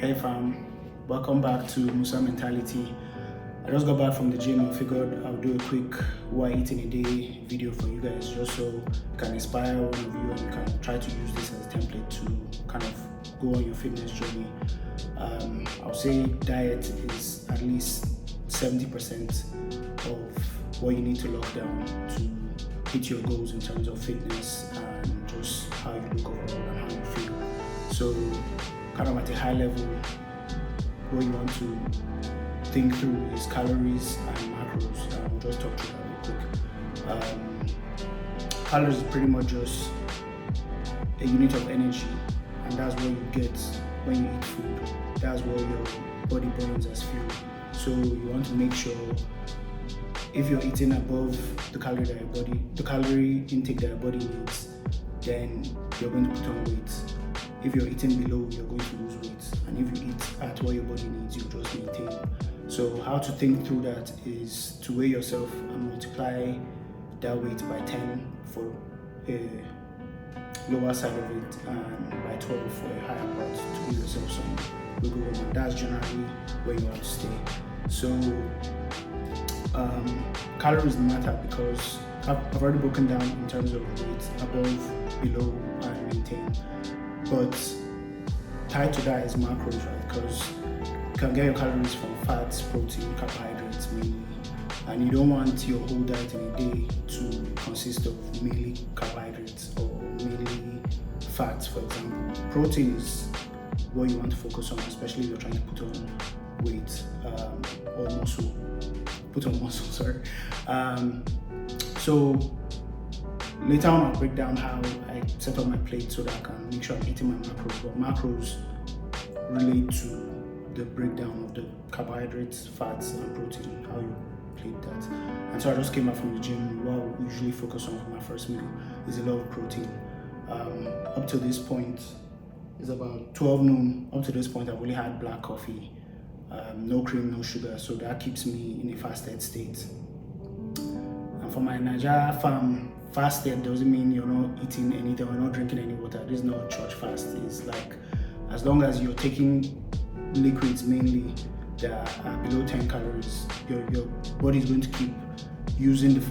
Hey fam, welcome back to Musa Mentality. I just got back from the gym and figured I'll do a quick what I eat in a day video for you guys, just so it can inspire one of you and you can try to use this as a template to kind of go on your fitness journey. I'll say diet is at least 70% of what you need to lock down to hit your goals in terms of fitness and just how you look overall and how you feel. So kind of at a high level, what you want to think through is calories and macros. We'll just talk through that real quick. Calories is pretty much just a unit of energy, and that's what you get when you eat food. That's what your body burns as fuel. So you want to make sure if you're eating above the calorie intake that your body needs, then you're going to put on weight. If you're eating below, you're going to lose weight. And if you eat at what your body needs, you just maintain. So how to think through that is to weigh yourself and multiply that weight by 10 for a lower side of it and by 12 for a higher part to give yourself some wiggle room. And that's generally where you want to stay. So calories matter because I've already broken down in terms of weight above, below, and maintain. But tied to that is macros, right? Because you can get your calories from fats, protein, carbohydrates mainly, and you don't want your whole diet in a day to consist of mainly carbohydrates or mainly fats, for example. Protein is what you want to focus on, especially if you're trying to put on weight or muscle. So later on, I'll break down how I set up my plate so that I can make sure I'm eating my macros. But macros relate to the breakdown of the carbohydrates, fats, and protein, how you plate that. And so I just came back from the gym. What I usually focus on for my first meal is a lot of protein. Up to this point, it's about 12 noon. Up to this point, I've only had black coffee, no cream, no sugar. So that keeps me in a fasted state. And for my Nigeria fam, fasted doesn't mean you're not eating anything or not drinking any water. This is not church fast. It's like as long as you're taking liquids mainly that are below 10 calories, your body is going to keep using the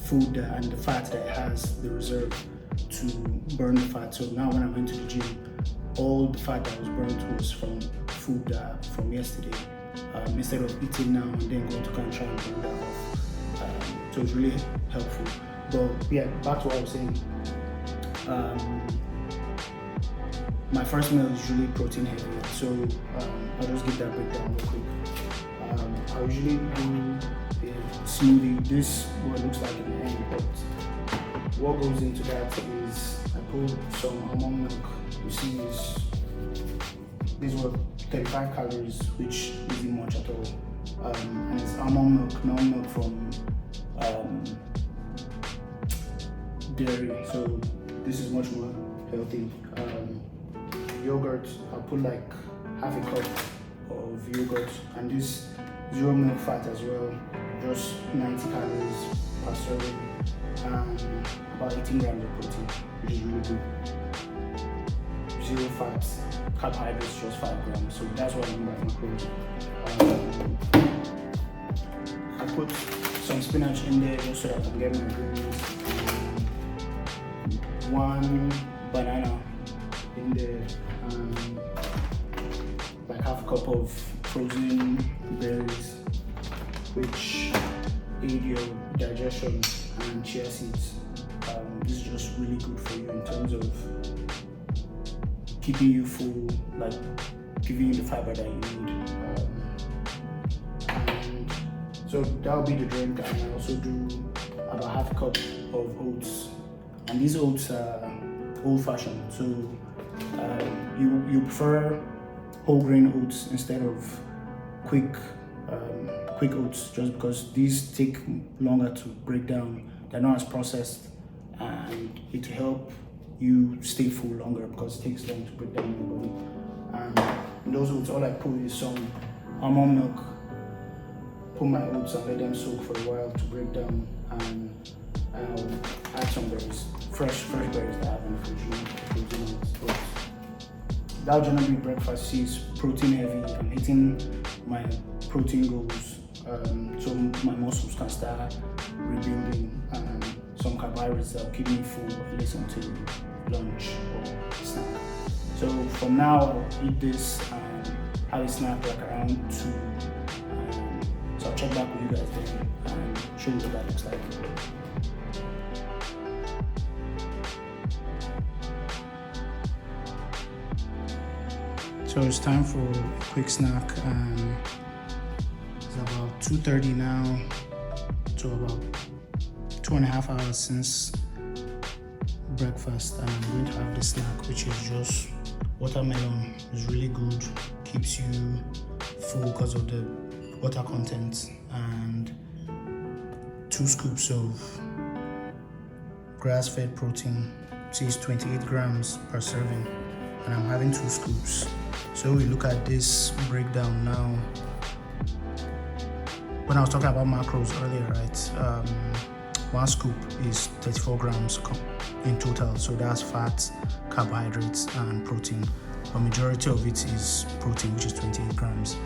food and the fat that it has, the reserve, to burn the fat. So now when I went to the gym, all the fat that was burnt was from food from yesterday. Instead of eating now and then going to try and burn that off. So it's really helpful. But yeah, back to what I was saying. My first meal is usually protein heavy, so I'll just give that breakdown real quick. I usually do a smoothie. This is what it looks like in the end, but what goes into that is I put some almond milk. You see these were 35 calories, which isn't much at all. And it's almond milk, not milk from dairy, so this is much more healthy. Yogurt, I'll put like half a cup of yogurt, and this zero milk fat as well, just 90 calories per serving, and about 18 grams of protein, which is really good. Zero fat, carbohydrates just 5 grams, so that's what I mean by macros. I put some spinach in there just so that I can get my greens. One banana in there, and like half a cup of frozen berries, which aid your digestion, and chia seeds. This is just really good for you in terms of keeping you full, like giving you the fiber that you need. And so that'll be the drink, and I also do about half a cup of oats. And these oats are old-fashioned, so you prefer whole grain oats instead of quick oats, just because these take longer to break down. They're not as processed, and it will help you stay full longer because it takes long to break down your body. And in those oats, all I put is some almond milk. Put my oats and let them soak for a while to break down, and I'll add some berries, fresh berries that I have in the fridge. that generally breakfast is protein heavy. I'm hitting my protein goals, so my muscles can start rebuilding, and some carbohydrates that will keep me full at least until lunch or snack. So from now, I'll eat this and have a snack like around 2. So I'll check back with you guys then and show you what that looks like. So it's time for a quick snack, and it's about 2:30 now, so about 2.5 hours since breakfast, and I'm going to have this snack, which is just watermelon. It's really good, keeps you full because of the water content, and 2 scoops of grass-fed protein. It is 28 grams per serving, and I'm having 2 scoops. So we look at this breakdown now. When I was talking about macros earlier, right? 1 scoop is 34 grams in total. So that's fat, carbohydrates, and protein. The majority of it is protein, which is 28 grams.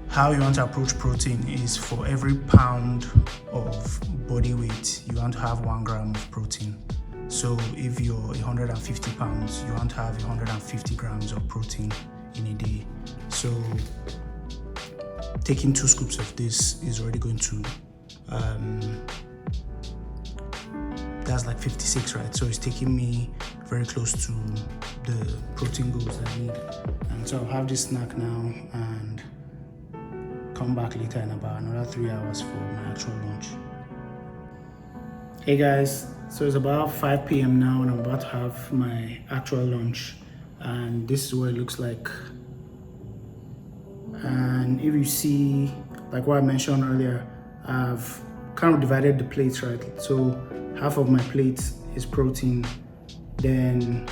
How you want to approach protein is for every pound of body weight, you want to have 1 gram of protein. So if you're 150 pounds, you want to have 150 grams of protein in a day. So taking 2 scoops of this is already going to, that's like 56, right? So it's taking me very close to the protein goals that I need. And so I'll have this snack now and come back later in about another 3 hours for my actual lunch. Hey guys, so it's about 5 p.m. now and I'm about to have my actual lunch, and this is what it looks like. And if you see, like what I mentioned earlier, I've kind of divided the plates, right? So half of my plate is protein, then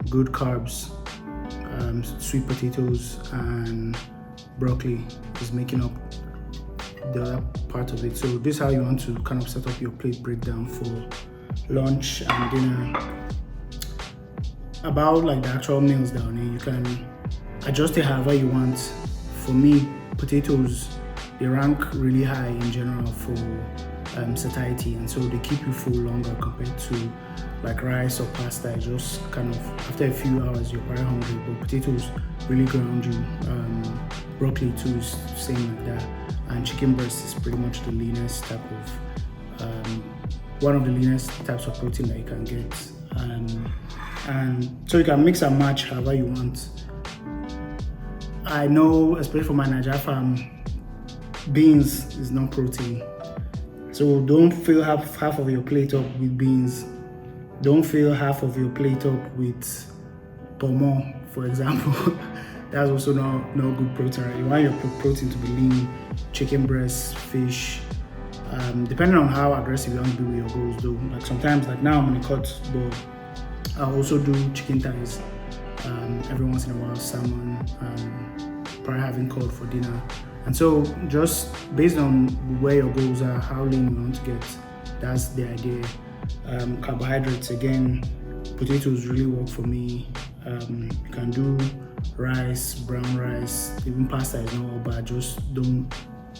good carbs, sweet potatoes and broccoli is making up the other part of it. So this is how you want to kind of set up your plate breakdown for lunch and dinner. About like the actual meals down here, you can adjust it however you want. For me, potatoes, they rank really high in general for satiety, and so they keep you full longer compared to like rice or pasta. It just kind of, after a few hours, you're very hungry, but potatoes really ground you. Broccoli too is same like that, and chicken breast is pretty much the leanest type of, one of the leanest types of protein that you can get. And so you can mix and match however you want. I know, especially for my Nigeria farm, beans is not protein. So don't fill half of your plate up with beans. Don't fill half of your plate up with pomo, for example. That's also not good protein, right? You want your protein to be lean, chicken breast, fish, depending on how aggressive you want to be with your goals though. Like sometimes, like now I'm on a cut, but I'll also do chicken thighs, every once in a while, salmon, probably having cod for dinner. And so just based on where your goals are, how lean you want to get, that's the idea. Carbohydrates, again, potatoes really work for me. You can do rice, brown rice, even pasta is not all bad, just don't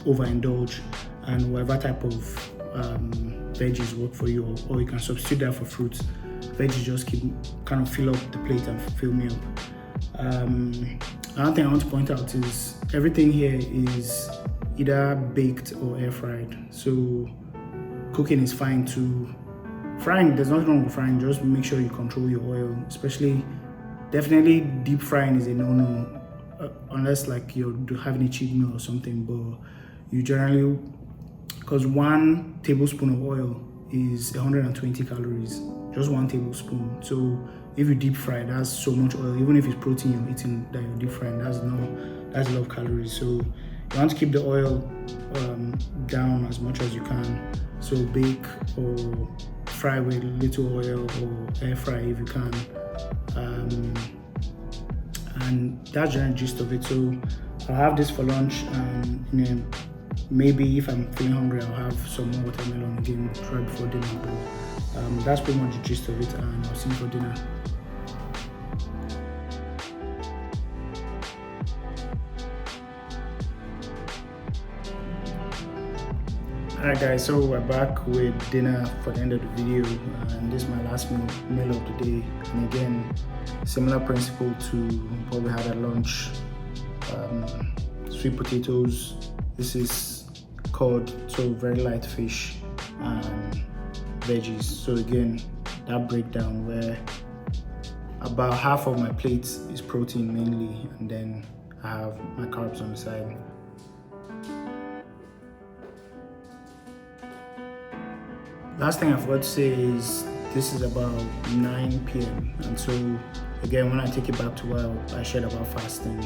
overindulge. And whatever type of veggies work for you, or you can substitute that for fruits. Veggies just kind of fill up the plate and fill me up. Another thing I want to point out is everything here is either baked or air fried. So cooking is fine too. Frying, there's nothing wrong with frying, just make sure you control your oil, especially, definitely deep frying is a no-no, unless like you're having a cheat meal or something, but you generally, because 1 tablespoon of oil is 120 calories, just 1 tablespoon. So if you deep fry, that's so much oil. Even if it's protein you're eating that you're deep frying, that's a lot of calories. So you want to keep the oil down as much as you can. So bake or fry with little oil, or air fry if you can. And that's the gist of it. So I'll have this for lunch, and maybe if I'm feeling hungry, I'll have some more watermelon again right before dinner. But that's pretty much the gist of it, and I'll see you for dinner. Alright guys, so we're back with dinner for the end of the video, and this is my last meal of the day. And again, similar principle to what we had at lunch. Sweet potatoes. This is cod, so very light fish and veggies. So again, that breakdown where about half of my plate is protein mainly, and then I have my carbs on the side. Last thing I forgot to say is this is about 9 p.m. and so again, when I take it back to what I shared about fasting,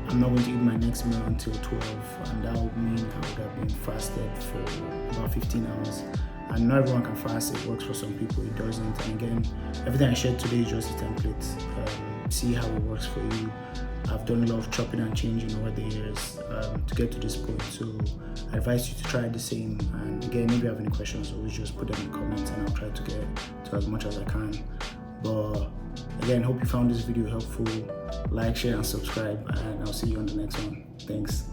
I'm not going to eat my next meal until 12, and that would mean I would have been fasted for about 15 hours. And not everyone can fast. It works for some people, it doesn't. And again, everything I shared today is just a template. See how it works for you. I've done a lot of chopping and changing over the years to get to this point, so I advise you to try the same. And again, if you have any questions, always just put them in the comments and I'll try to get to as much as I can. But again, hope you found this video helpful. Like, share and subscribe, and I'll see you on the next one. Thanks.